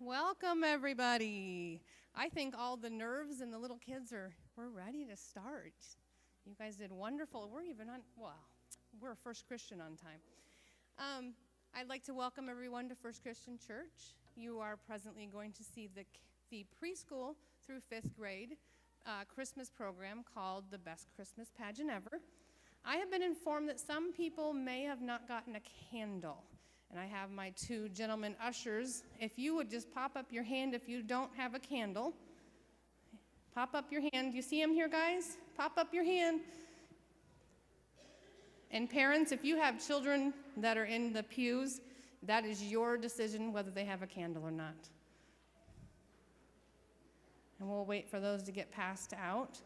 Welcome, everybody. I think all the nerves and the little kids we're ready to start. You guys did wonderful. We're First Christian on time. I'd like to welcome everyone to First Christian Church. You are presently going to see the preschool through 5th grade Christmas program called the Best Christmas Pageant Ever. I have been informed that some people may have not gotten a candle. And I have my two gentlemen ushers. If you would just pop up your hand if you don't have a candle. Pop up your hand. You see them here, guys? Pop up your hand. And parents, if you have children that are in the pews, that is your decision whether they have a candle or not. And we'll wait for those to get passed out.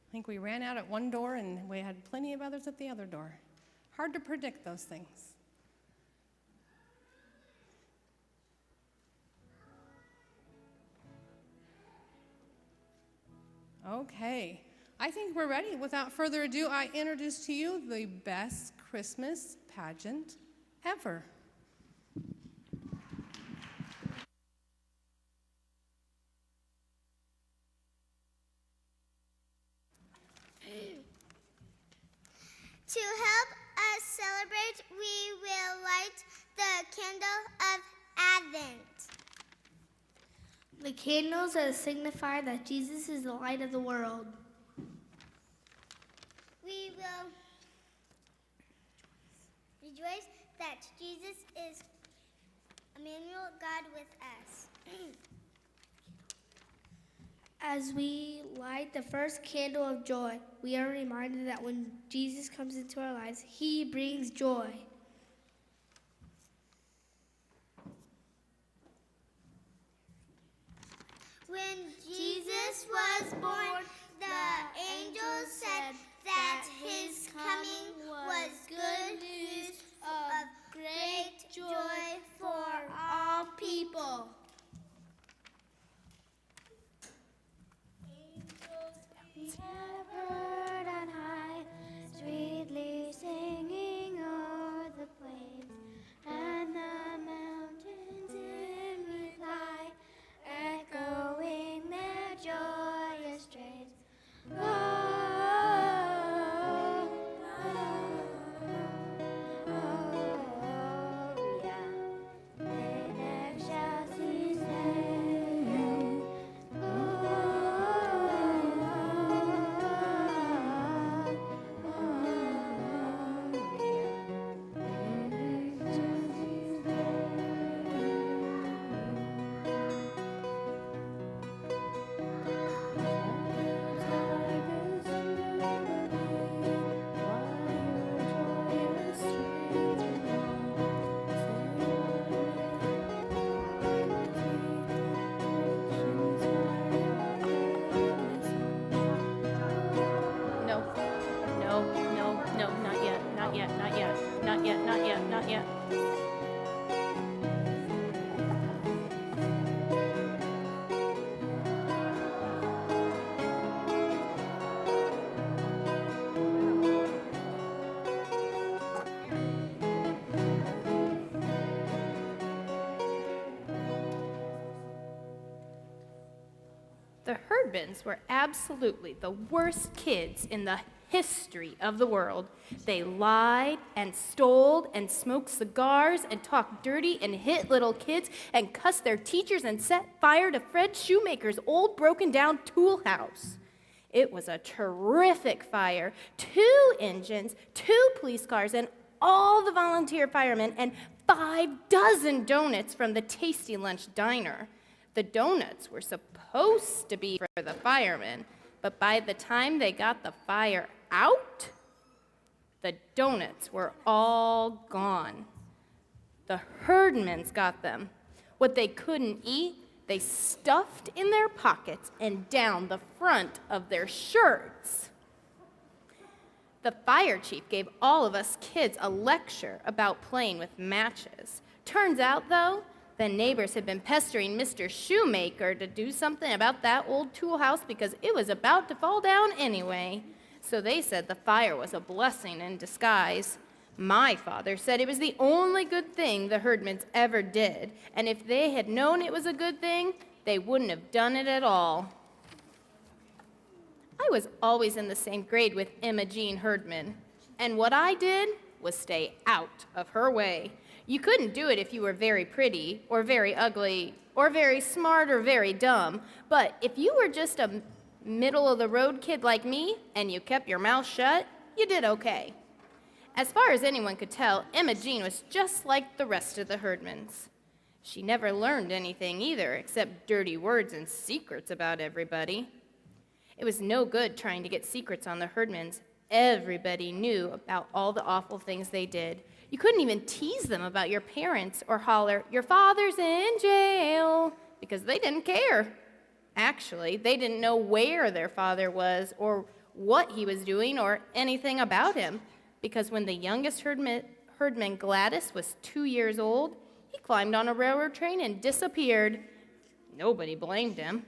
I think we ran out at one door and we had plenty of others at the other door. Hard to predict those things. Okay, I think we're ready. Without further ado, I introduce to you the best Christmas pageant ever. To help us celebrate, we will light the candle of Advent. The candles that signify that Jesus is the light of the world. We will rejoice that Jesus is Emmanuel, God with us. As we light the first candle of joy, we are reminded that when Jesus comes into our lives, he brings joy. When Jesus was born, the angels said that his coming was good news of great joy for all people. Shepherd on high, sweetly singing o'er the plains and the mountains in reply, echoing their joyous strains. Oh, yeah, they never shall cease singing. Not yet. The Herdmans were absolutely the worst kids in the history of the world. They lied and stole and smoked cigars and talked dirty and hit little kids and cussed their teachers and set fire to Fred Shoemaker's old broken-down tool house. It was a terrific fire. 2 engines, 2 police cars, and all the volunteer firemen, and 6 donuts from the Tasty Lunch Diner. The donuts were supposed to be for the firemen, but by the time they got the fire out, the donuts were all gone. The Herdmans got them. What they couldn't eat, they stuffed in their pockets and down the front of their shirts. The fire chief gave all of us kids a lecture about playing with matches. Turns out, though, The neighbors had been pestering Mr. Shoemaker to do something about that old tool house because it was about to fall down anyway. So they said the fire was a blessing in disguise. My father said it was the only good thing the Herdmans ever did, and if they had known it was a good thing, they wouldn't have done it at all. I was always in the same grade with Emma Jean Herdman, and what I did was stay out of her way. You couldn't do it if you were very pretty, or very ugly, or very smart, or very dumb, but if you were just a middle-of-the-road kid like me, and you kept your mouth shut, you did okay. As far as anyone could tell, Emma Jean was just like the rest of the Herdmans. She never learned anything either, except dirty words and secrets about everybody. It was no good trying to get secrets on the Herdmans. Everybody knew about all the awful things they did. You couldn't even tease them about your parents or holler, "Your father's in jail," because they didn't care. Actually, they didn't know where their father was or what he was doing or anything about him, because when the youngest herdman, Gladys, was 2 years old, he climbed on a railroad train and disappeared. Nobody blamed him.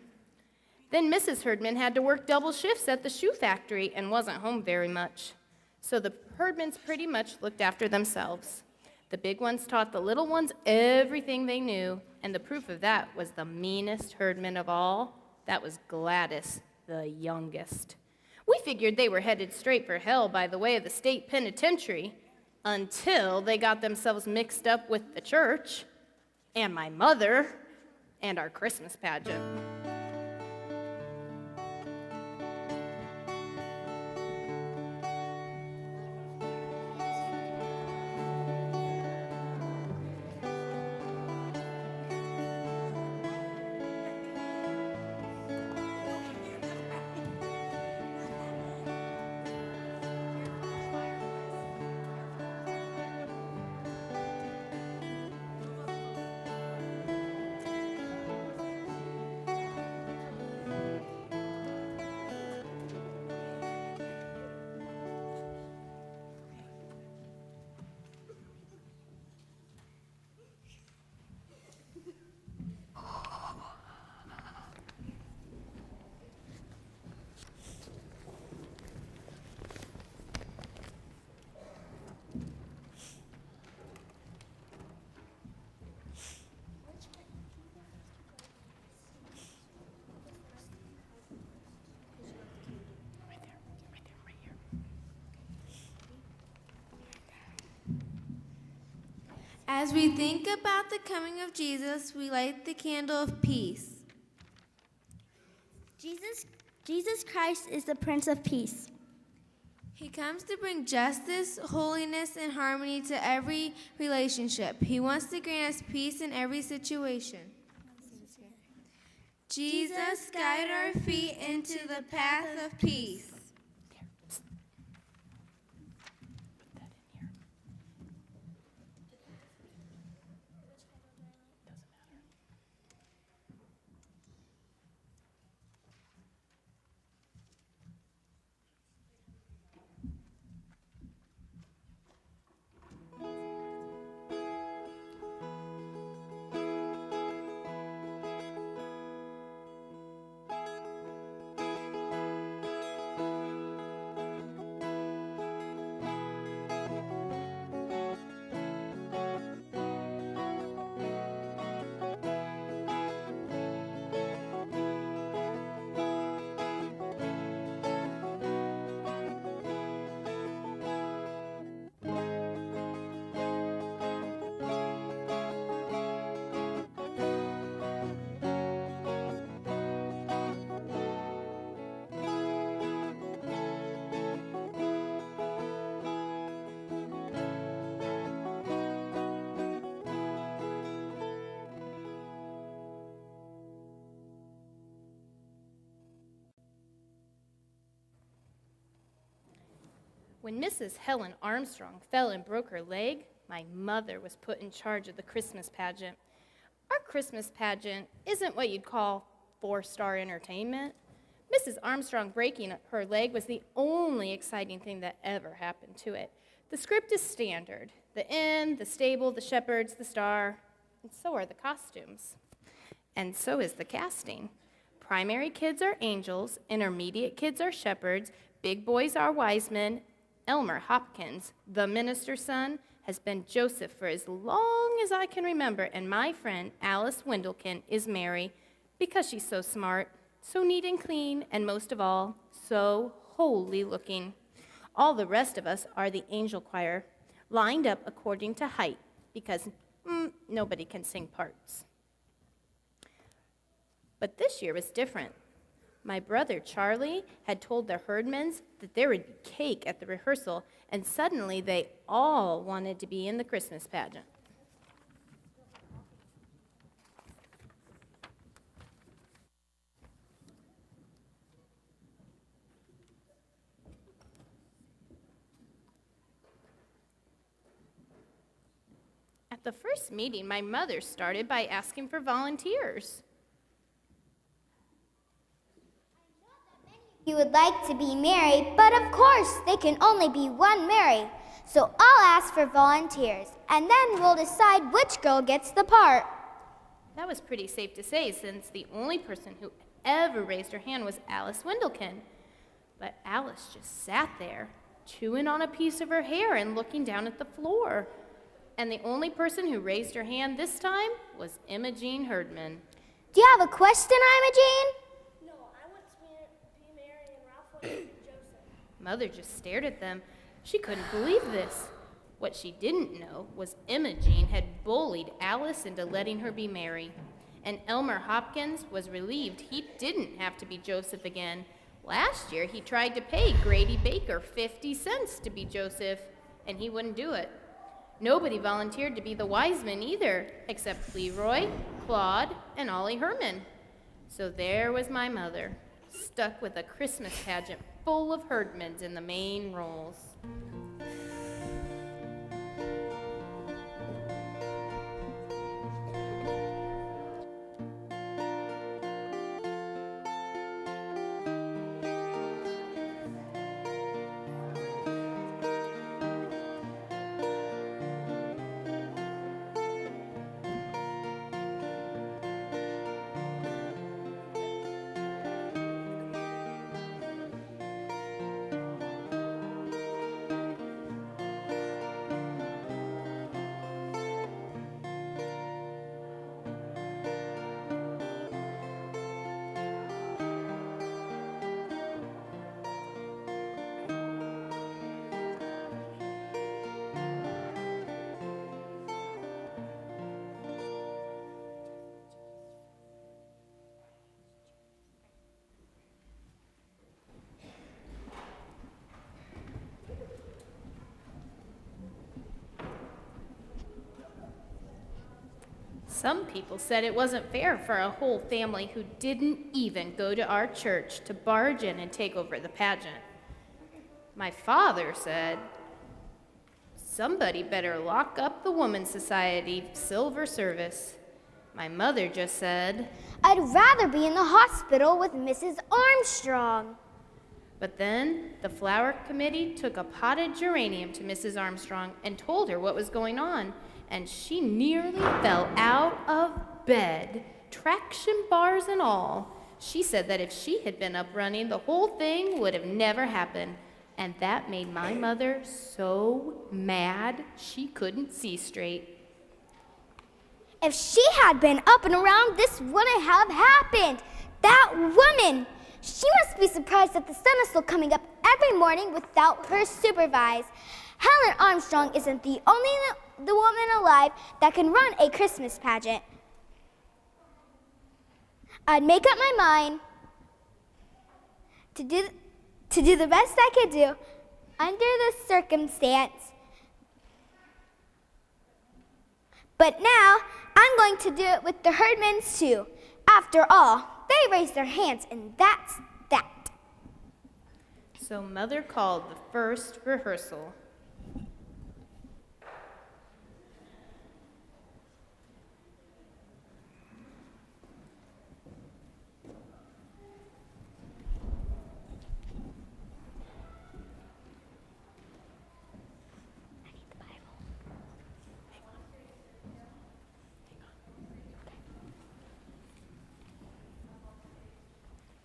Then Mrs. Herdman had to work double shifts at the shoe factory and wasn't home very much. So the Herdmans pretty much looked after themselves. The big ones taught the little ones everything they knew, and the proof of that was the meanest herdman of all. That was Gladys, the youngest. We figured they were headed straight for hell by the way of the state penitentiary until they got themselves mixed up with the church and my mother and our Christmas pageant. As we think about the coming of Jesus, we light the candle of peace. Jesus Christ is the Prince of Peace. He comes to bring justice, holiness, and harmony to every relationship. He wants to grant us peace in every situation. Jesus, guide our feet into the path of peace. When Mrs. Helen Armstrong fell and broke her leg, my mother was put in charge of the Christmas pageant. Our Christmas pageant isn't what you'd call 4-star entertainment. Mrs. Armstrong breaking her leg was the only exciting thing that ever happened to it. The script is standard: the inn, the stable, the shepherds, the star. and so are the costumes. And so is the casting. Primary kids are angels, intermediate kids are shepherds, big boys are wise men. Elmer Hopkins, the minister's son, has been Joseph for as long as I can remember, and my friend Alice Wendelkin is Mary because she's so smart, so neat and clean, and most of all, so holy looking. All the rest of us are the angel choir, lined up according to height because nobody can sing parts. But this year was different. My brother Charlie had told the herdmans that there would be cake at the rehearsal, and suddenly they all wanted to be in the Christmas pageant. At the first meeting, my mother started by asking for volunteers. You would like to be Mary, but of course, they can only be one Mary. So I'll ask for volunteers, and then we'll decide which girl gets the part. That was pretty safe to say, since the only person who ever raised her hand was Alice Wendelkin. But Alice just sat there, chewing on a piece of her hair and looking down at the floor. And the only person who raised her hand this time was Imogene Herdman. Do you have a question, Imogene? No, I want to be Mary and Ralph wants to be Joseph. Mother just stared at them. She couldn't believe this. What she didn't know was Imogene had bullied Alice into letting her be Mary. And Elmer Hopkins was relieved he didn't have to be Joseph again. Last year, he tried to pay Grady Baker 50 cents to be Joseph, and he wouldn't do it. Nobody volunteered to be the wise men either, except Leroy, Claude, and Ollie Herman. So there was my mother, stuck with a Christmas pageant full of herdmans in the main roles. Some people said it wasn't fair for a whole family who didn't even go to our church to barge in and take over the pageant. My father said, "Somebody better lock up the Women's Society silver service." My mother just said, I'd rather be in the hospital with Mrs. Armstrong. But then the flower committee took a potted geranium to Mrs. Armstrong and told her what was going on, and she nearly fell out of bed, traction bars and all. She said that if she had been up running, the whole thing would have never happened, and that made my mother so mad she couldn't see straight. If she had been up and around, this wouldn't have happened. That woman! She must be surprised that the sun is still coming up every morning without her supervise. Helen Armstrong isn't the only the woman alive that can run a Christmas pageant. I'd make up my mind to do the best I could do under the circumstance. But now, I'm going to do it with the herdmans too. After all, they raised their hands, and that's that. So Mother called the first rehearsal.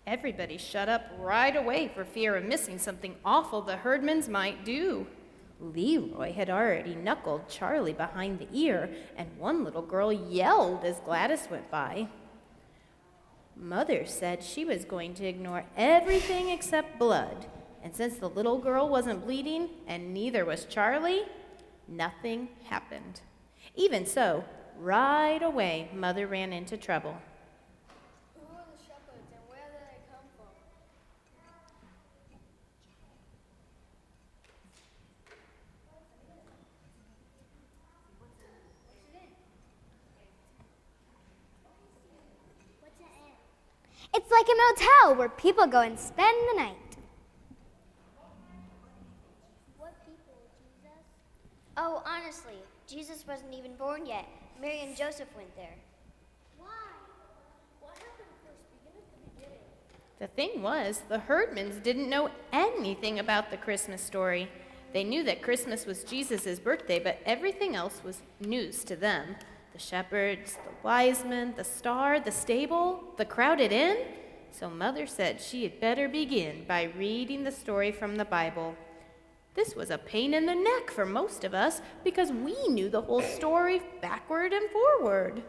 Everybody shut up right away for fear of missing something awful the herdmans might do. Leroy had already knuckled Charlie behind the ear, and one little girl yelled as Gladys went by. Mother said she was going to ignore everything except blood, and since the little girl wasn't bleeding, and neither was Charlie, nothing happened. Even so, right away, Mother ran into trouble. Who are the shepherds and where did they come from? It's like a motel where people go and spend the night. What people, Jesus? Oh, honestly, Jesus wasn't even born yet. Mary and Joseph went there. Why? What happened first? Begin at the beginning. The thing was, the herdmans didn't know anything about the Christmas story. They knew that Christmas was Jesus' birthday, but everything else was news to them. The shepherds, the wise men, the star, the stable, the crowded inn. So Mother said she had better begin by reading the story from the Bible. This was a pain in the neck for most of us because we knew the whole story backward and forward.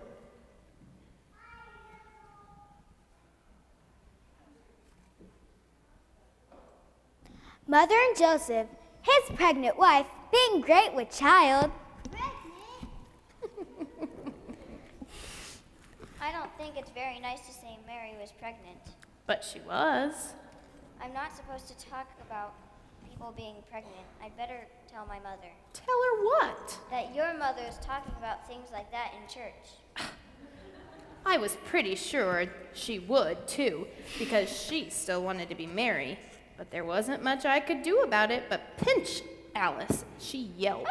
Mother and Joseph, his pregnant wife, being great with child. I don't think it's very nice to say Mary was pregnant. But she was. I'm not supposed to talk about people being pregnant. I'd better tell my mother. Tell her what? That your mother is talking about things like that in church. I was pretty sure she would, too, because she still wanted to be Mary. But there wasn't much I could do about it but pinch Alice. She yelled.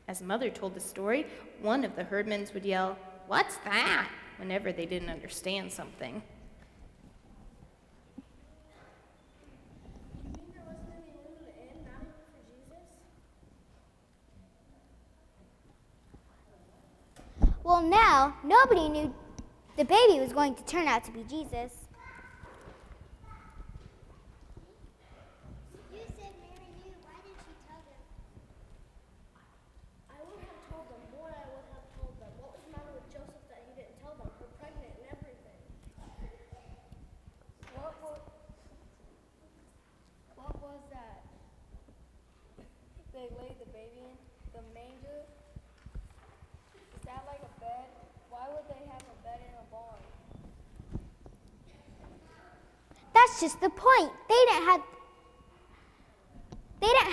As Mother told the story, one of the herdmans would yell, "What's that?" whenever they didn't understand something. You mean there wasn't any room in the inn, not even for Jesus? Well, now, nobody knew the baby was going to turn out to be Jesus. You said Mary knew. Why did she tell them? I would have told them more. I would have told them. What was the matter with Joseph that you didn't tell them? Her pregnant and everything. What was that? They laid the baby in the manger. Is that like a bed? Why would they have a bed in a barn? That's just the point. They didn't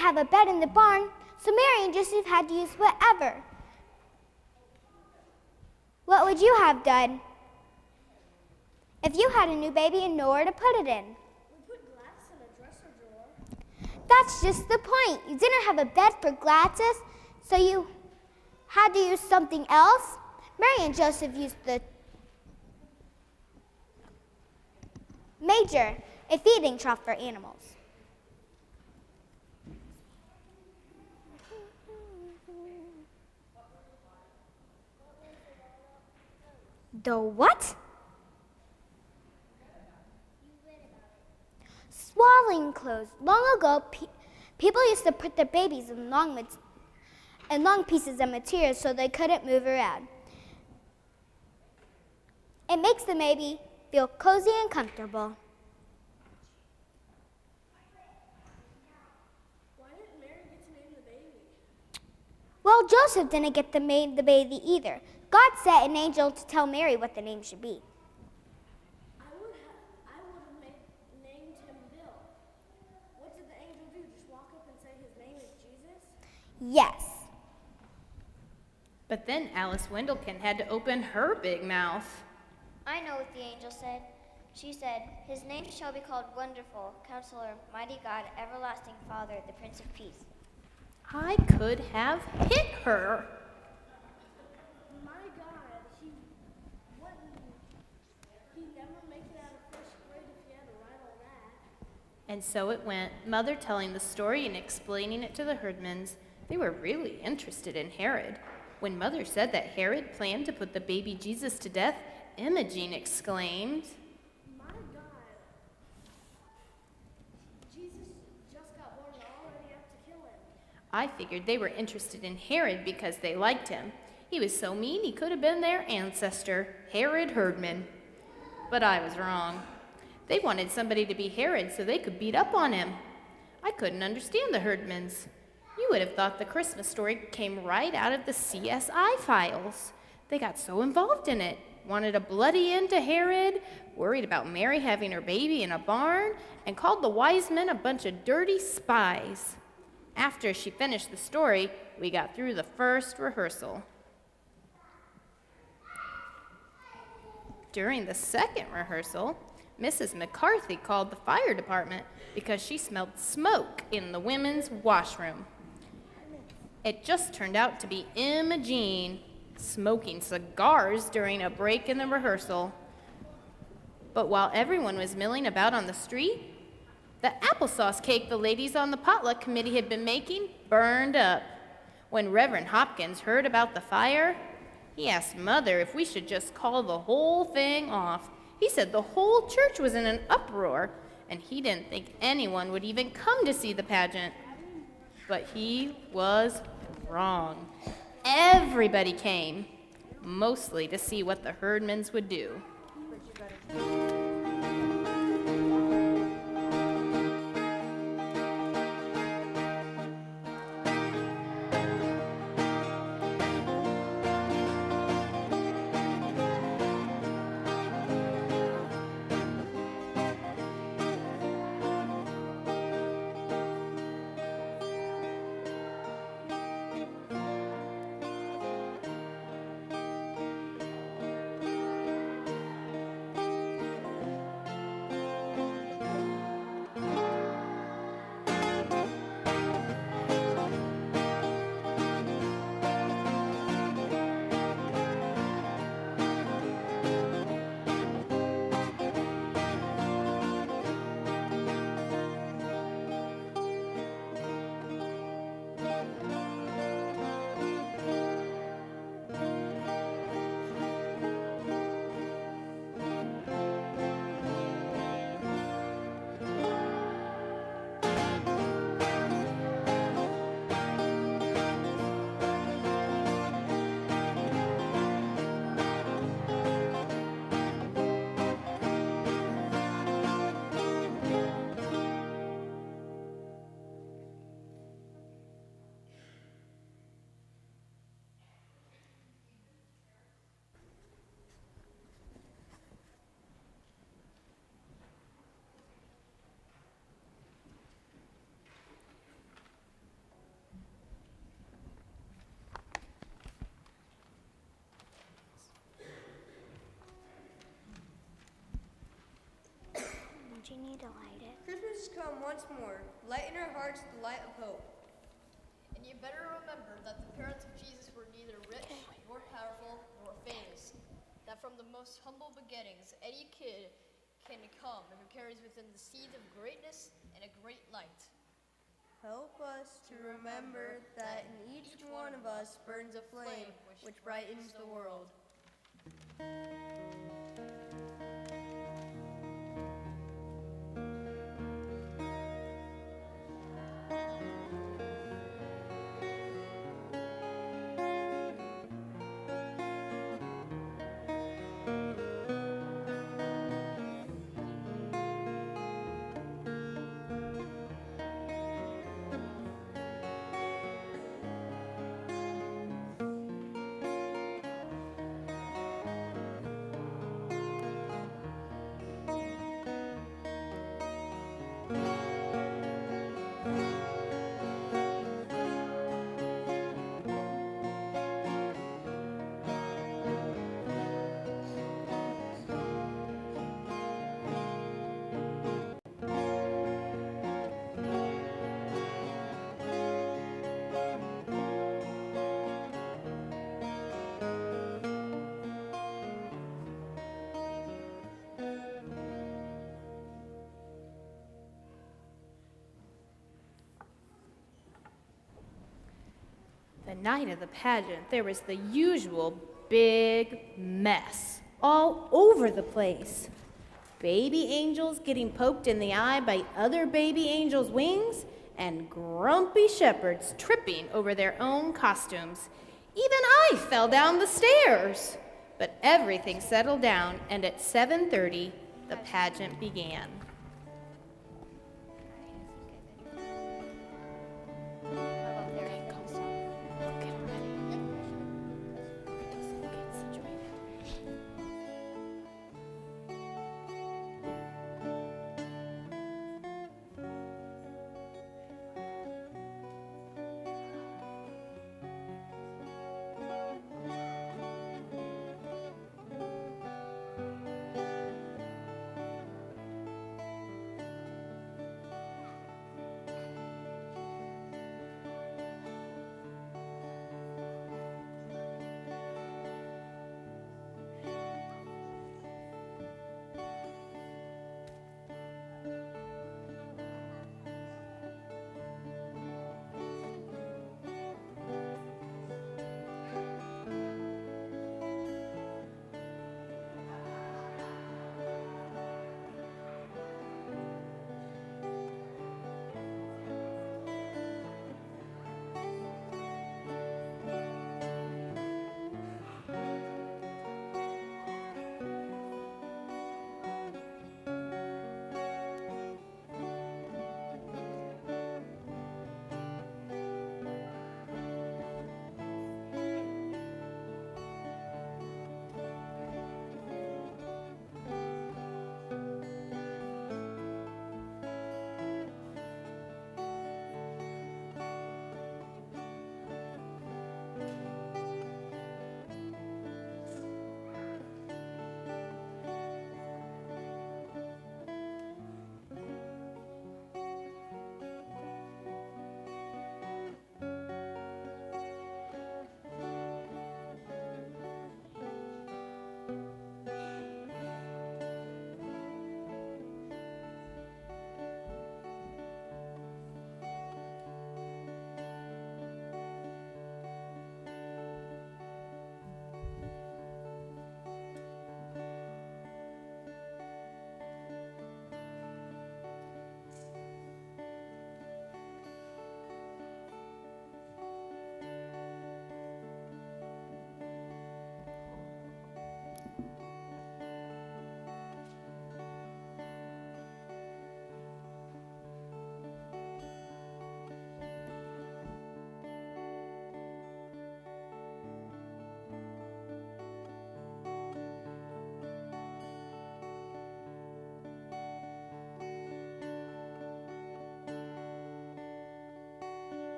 have a bed in the barn, so Mary and Joseph had to use whatever. What would you have done if you had a new baby and nowhere to put it in? We put glass in a dresser drawer. That's just the point. You didn't have a bed for Gladys, so you had to use something else. Mary and Joseph used the manger, a feeding trough for animals. The what? Swaddling clothes. Long ago, people used to put their babies in long pieces of material so they couldn't move around. It makes the baby feel cozy and comfortable. Why didn't Mary get to name the baby? Well, Joseph didn't get to name the baby either. God sent an angel to tell Mary what the name should be. I would have named him Bill. What did the angel do? Just walk up and say his name is Jesus? Yes. But then Alice Wendelkin had to open her big mouth. I know what the angel said. She said, "His name shall be called Wonderful, Counselor, Mighty God, Everlasting Father, the Prince of Peace." I could have hit her. My God, he'd never make it out of first grade if he had to write all that. And so it went, Mother telling the story and explaining it to the herdmans. They were really interested in Herod. When Mother said that Herod planned to put the baby Jesus to death, Imogene exclaimed. My God. Jesus just got born and already have to kill him. I figured they were interested in Herod because they liked him. He was so mean he could have been their ancestor, Herod Herdman. But I was wrong. They wanted somebody to be Herod so they could beat up on him. I couldn't understand the Herdmans. You would have thought the Christmas story came right out of the CSI files. They got so involved in it, wanted a bloody end to Herod, worried about Mary having her baby in a barn, and called the wise men a bunch of dirty spies. After she finished the story, we got through the first rehearsal. During the second rehearsal, Mrs. McCarthy called the fire department because she smelled smoke in the women's washroom. It just turned out to be Imogene smoking cigars during a break in the rehearsal. But while everyone was milling about on the street, the applesauce cake the ladies on the potluck committee had been making burned up. When Reverend Hopkins heard about the fire, he asked Mother if we should just call the whole thing off. He said the whole church was in an uproar, and he didn't think anyone would even come to see the pageant. But he was wrong. Everybody came, mostly to see what the Herdmans would do. Do you need to light it? Christmas has come once more. Light in our hearts the light of hope. And you better remember that the parents of Jesus were neither rich, nor powerful, nor famous. That from the most humble beginnings, any kid can come who carries within the seed of greatness and a great light. Help us to remember that in each one of us burns a flame which brightens the world. The night of the pageant, there was the usual big mess. all over the place. Baby angels getting poked in the eye by other baby angels' wings, and grumpy shepherds tripping over their own costumes. Even I fell down the stairs. But everything settled down, and at 7:30, the pageant began.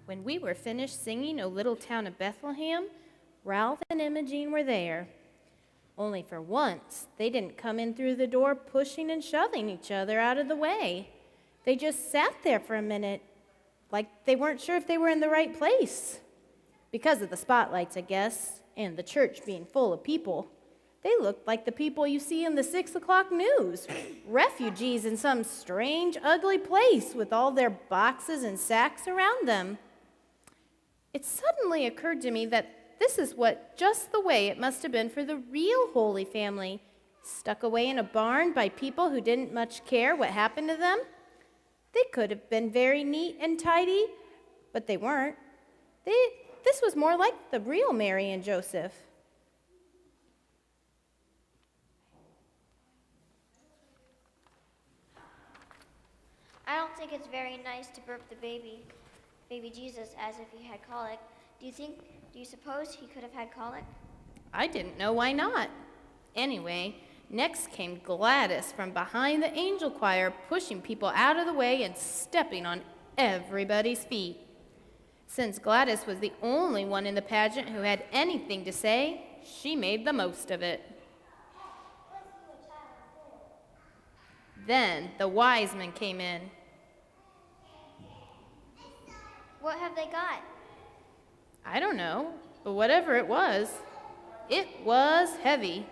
When we were finished singing O Little Town of Bethlehem, Ralph and Imogene were there. Only for once, they didn't come in through the door pushing and shoving each other out of the way. They just sat there for a minute, like they weren't sure if they were in the right place. Because of the spotlights, I guess, and the church being full of people. They looked like the people you see in the 6 o'clock news, refugees in some strange, ugly place with all their boxes and sacks around them. It suddenly occurred to me that this is just the way it must have been for the real Holy Family, stuck away in a barn by people who didn't much care what happened to them. They could have been very neat and tidy, but they weren't. This was more like the real Mary and Joseph. I don't think it's very nice to burp the baby Jesus, as if he had colic. Do you suppose he could have had colic? I didn't know why not. Anyway, next came Gladys from behind the angel choir, pushing people out of the way and stepping on everybody's feet. Since Gladys was the only one in the pageant who had anything to say, she made the most of it. Then the wise men came in. What have they got? I don't know, but whatever it was heavy.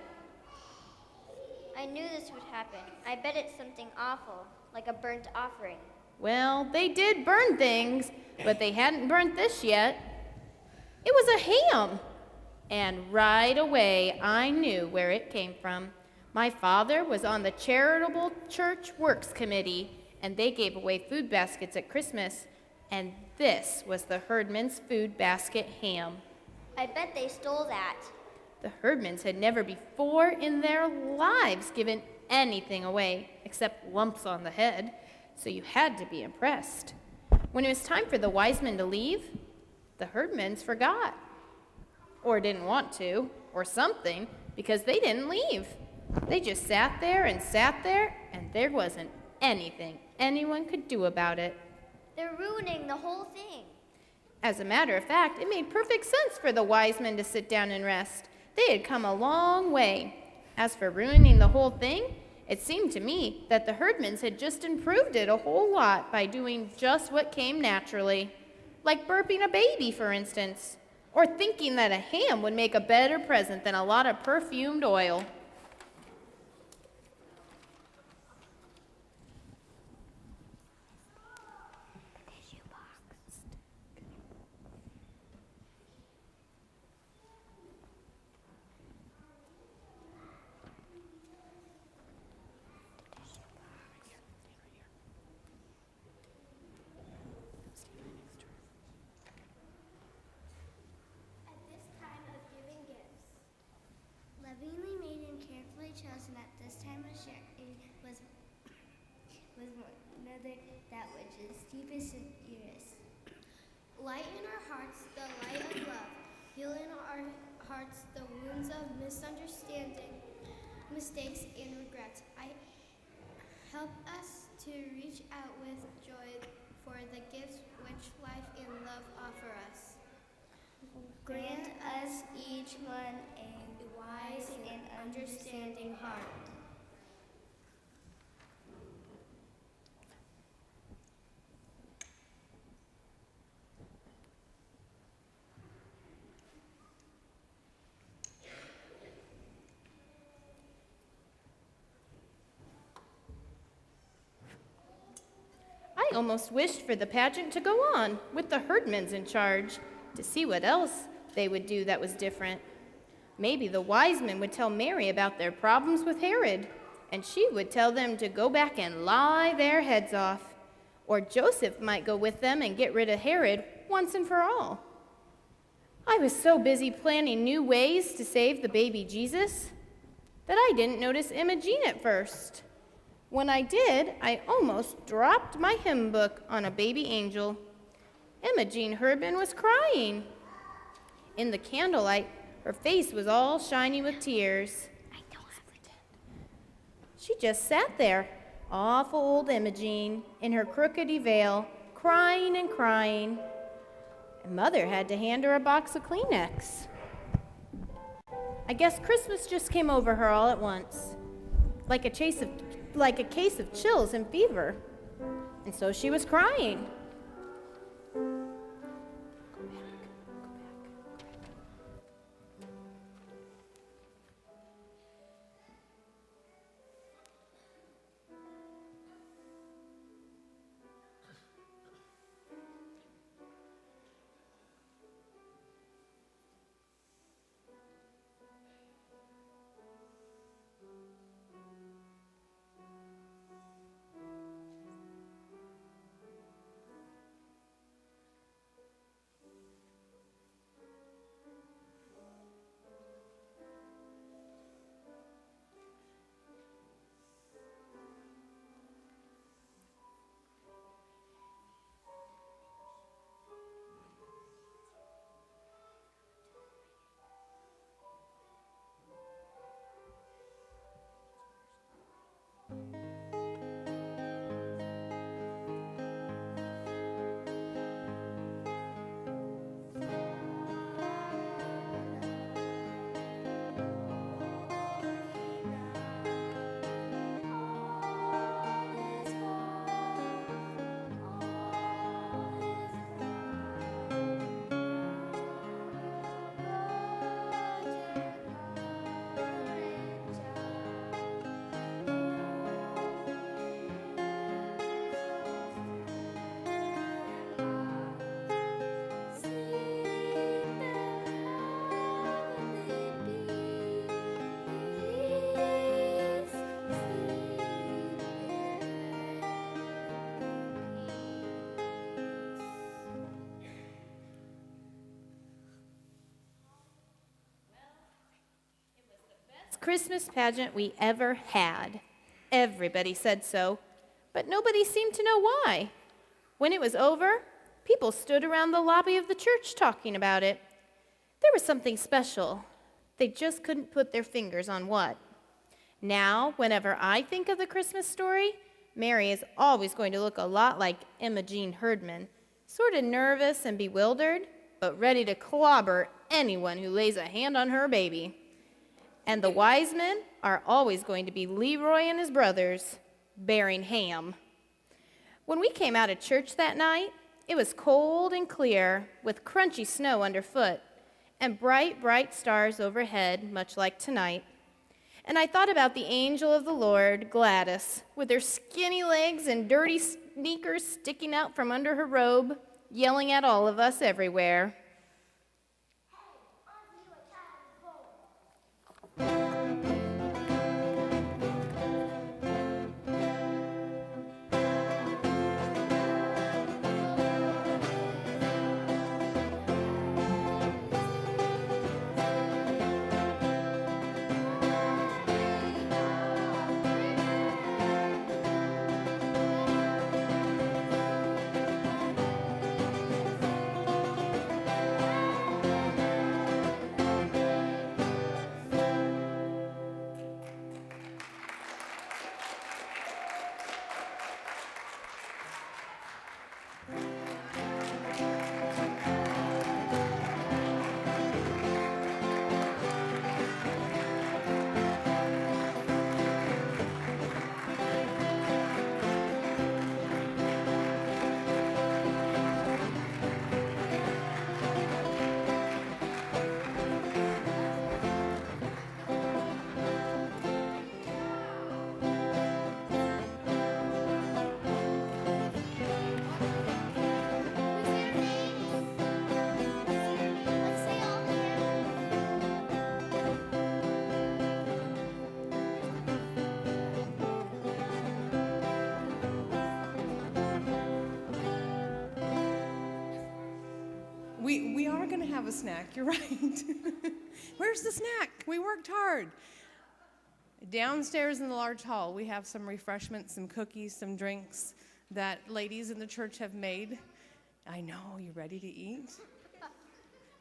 I knew this would happen. I bet it's something awful, like a burnt offering. Well, they did burn things, but they hadn't burnt this yet. It was a ham. And right away, I knew where it came from. My father was on the Charitable Church Works Committee, and they gave away food baskets at Christmas. And this was the Herdman's food basket ham. I bet they stole that. The Herdmans had never before in their lives given anything away except lumps on the head, so you had to be impressed. When it was time for the wise men to leave, the Herdmans forgot, or didn't want to, or something, because they didn't leave. They just sat there, and there wasn't anything anyone could do about it. They're ruining the whole thing. As a matter of fact, it made perfect sense for the wise men to sit down and rest. They had come a long way. As for ruining the whole thing, it seemed to me that the Herdmans had just improved it a whole lot by doing just what came naturally, like burping a baby, for instance, or thinking that a ham would make a better present than a lot of perfumed oil. Lovingly made and carefully chosen at this time of sharing was another that which is deepest and dearest. Light in our hearts the light of love, heal in our hearts the wounds of misunderstanding, mistakes, and regrets. Help us to reach out with joy for the gifts which life and love offer us. Grant us each one a wise and understanding heart. I almost wished for the pageant to go on with the Herdmans in charge to see what else they would do that was different. Maybe the wise men would tell Mary about their problems with Herod, and she would tell them to go back and lie their heads off. Or Joseph might go with them and get rid of Herod once and for all. I was so busy planning new ways to save the baby Jesus that I didn't notice Imogene at first. When I did, I almost dropped my hymn book on a baby angel. Imogene Herdman was crying. In the candlelight, her face was all shiny with tears. She just sat there, awful old Imogene, in her crookedy veil, crying and crying. And Mother had to hand her a box of Kleenex. I guess Christmas just came over her all at once, like a case of chills and fever. And so she was crying. Christmas pageant we ever had. Everybody said so, but nobody seemed to know why. When it was over, people stood around the lobby of the church talking about it. There was something special. They just couldn't put their fingers on what. Now, whenever I think of the Christmas story, Mary is always going to look a lot like Emma Jean Herdman, sort of nervous and bewildered, but ready to clobber anyone who lays a hand on her baby. And the wise men are always going to be Leroy and his brothers, bearing ham. When we came out of church that night, it was cold and clear, with crunchy snow underfoot, and bright, bright stars overhead, much like tonight. And I thought about the angel of the Lord, Gladys, with her skinny legs and dirty sneakers sticking out from under her robe, yelling at all of us everywhere. We are going to have a snack. You're right. Where's the snack? We worked hard. Downstairs in the large hall, we have some refreshments, some cookies, some drinks that ladies in the church have made. I know, you ready to eat?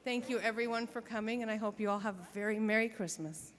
Thank you, everyone, for coming, and I hope you all have a very Merry Christmas.